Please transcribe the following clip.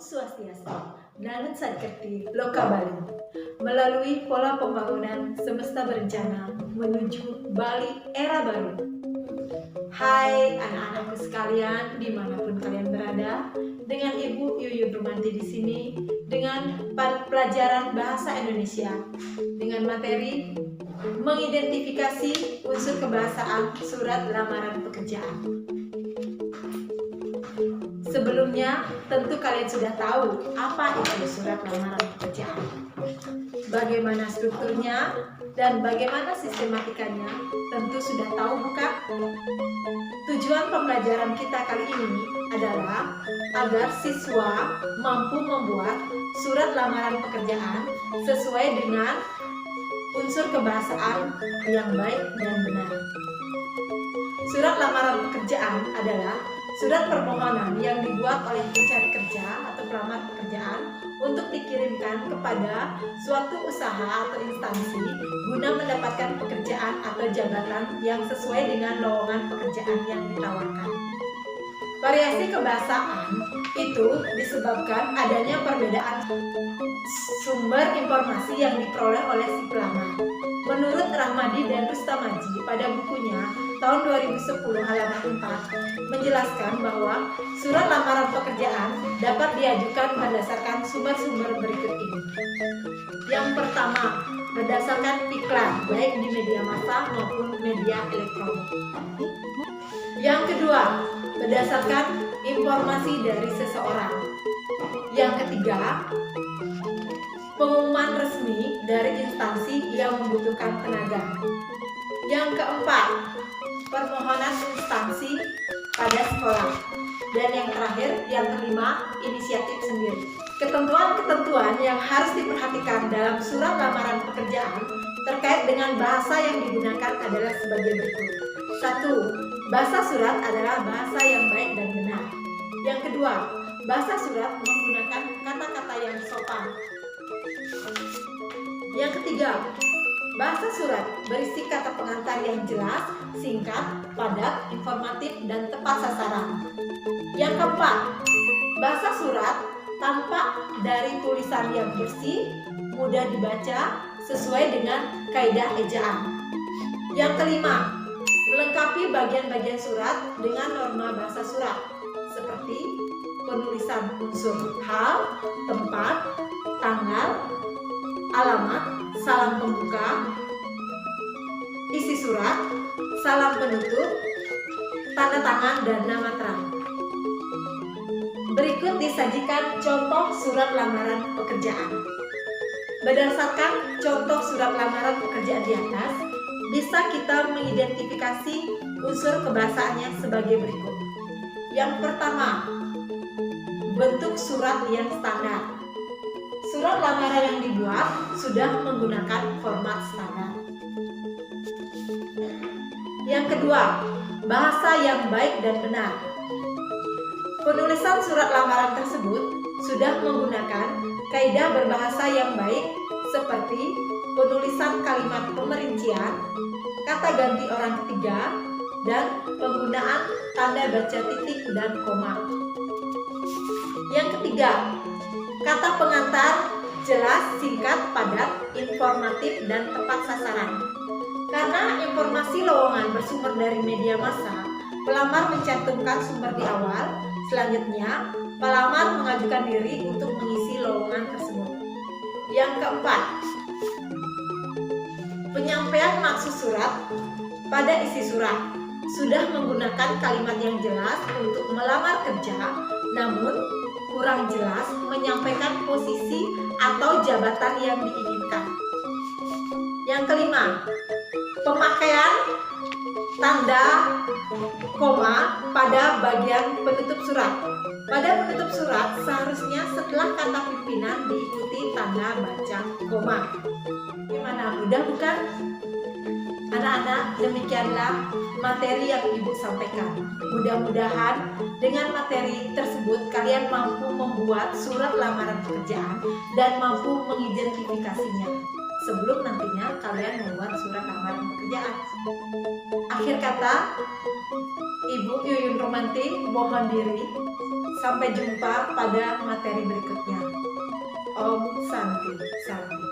Swastiastu, Nanut Sankirti, Loka Bali. Melalui pola pembangunan semesta berencana menuju Bali era baru. Hai anak-anakku sekalian, dimanapun kalian berada, dengan Ibu Yuyun Rumanti di sini dengan pelajaran bahasa Indonesia dengan materi mengidentifikasi unsur kebahasaan surat lamaran pekerjaan. Sebelumnya, tentu kalian sudah tahu apa itu surat lamaran pekerjaan, bagaimana strukturnya, dan bagaimana sistematikanya. Tentu sudah tahu bukan? Tujuan pembelajaran kita kali ini adalah agar siswa mampu membuat surat lamaran pekerjaan sesuai dengan unsur kebahasaan yang baik dan benar. Surat lamaran pekerjaan adalah surat permohonan yang dibuat oleh pencari kerja atau pelamar pekerjaan untuk dikirimkan kepada suatu usaha atau instansi guna mendapatkan pekerjaan atau jabatan yang sesuai dengan lowongan pekerjaan yang ditawarkan. Variasi kebahasaan itu disebabkan adanya perbedaan sumber informasi yang diperoleh oleh si pelamar. Menurut Rahmadi dan Rustamaji pada bukunya tahun 2010 halaman 4 menjelaskan bahwa surat lamaran pekerjaan dapat diajukan berdasarkan sumber-sumber berikut ini. Yang pertama, berdasarkan iklan baik di media massa maupun media elektronik. Yang kedua, berdasarkan informasi dari seseorang. Yang ketiga, pengumuman resmi dari instansi yang membutuhkan tenaga. Yang keempat, permohonan instansi pada sekolah. Dan yang terakhir, yang kelima, inisiatif sendiri. Ketentuan-ketentuan yang harus diperhatikan dalam surat lamaran pekerjaan terkait dengan bahasa yang digunakan adalah sebagai berikut. 1. Bahasa surat adalah bahasa yang baik dan benar. Yang kedua, bahasa surat menggunakan kata-kata yang sopan. Yang ketiga, bahasa surat berisi kata pengantar yang jelas, singkat, padat, informatif, dan tepat sasaran. Yang keempat, bahasa surat tampak dari tulisan yang bersih, mudah dibaca, sesuai dengan kaidah ejaan. Yang kelima, melengkapi bagian-bagian surat dengan norma bahasa surat, seperti penulisan unsur hal, tempat, tanggal, alamat, salam pembuka, isi surat, salam penutup, tanda tangan, dan nama terang. Berikut disajikan contoh surat lamaran pekerjaan. Berdasarkan contoh surat lamaran pekerjaan di atas, bisa kita mengidentifikasi unsur kebahasaannya sebagai berikut. Yang pertama, bentuk surat yang standar. Surat lamaran yang dibuat sudah menggunakan format standar. Yang kedua, bahasa yang baik dan benar. Penulisan surat lamaran tersebut sudah menggunakan kaidah berbahasa yang baik seperti penulisan kalimat pemerincian, kata ganti orang ketiga, dan penggunaan tanda baca titik dan koma. Yang ketiga, kata pengantar jelas, singkat, padat, informatif, dan tepat sasaran. Karena informasi lowongan bersumber dari media massa, pelamar mencantumkan sumber di awal. Selanjutnya, pelamar mengajukan diri untuk mengisi lowongan tersebut. Yang keempat, penyampaian maksud surat pada isi surat sudah menggunakan kalimat yang jelas untuk melamar kerja, namun kurang jelas menyampaikan posisi atau jabatan yang diinginkan. Yang kelima, pemakaian tanda koma pada bagian penutup surat. Pada penutup surat seharusnya setelah kata pimpinan diikuti tanda baca koma. Gimana, mudah bukan? Anak-anak, demikianlah materi yang Ibu sampaikan. Mudah-mudahan dengan materi tersebut kalian mampu membuat surat lamaran pekerjaan dan mampu mengidentifikasinya sebelum nantinya kalian membuat surat lamaran pekerjaan. Akhir kata, Ibu Yuyun Rumanti mohon diri. Sampai jumpa pada materi berikutnya. Om Santi Santi.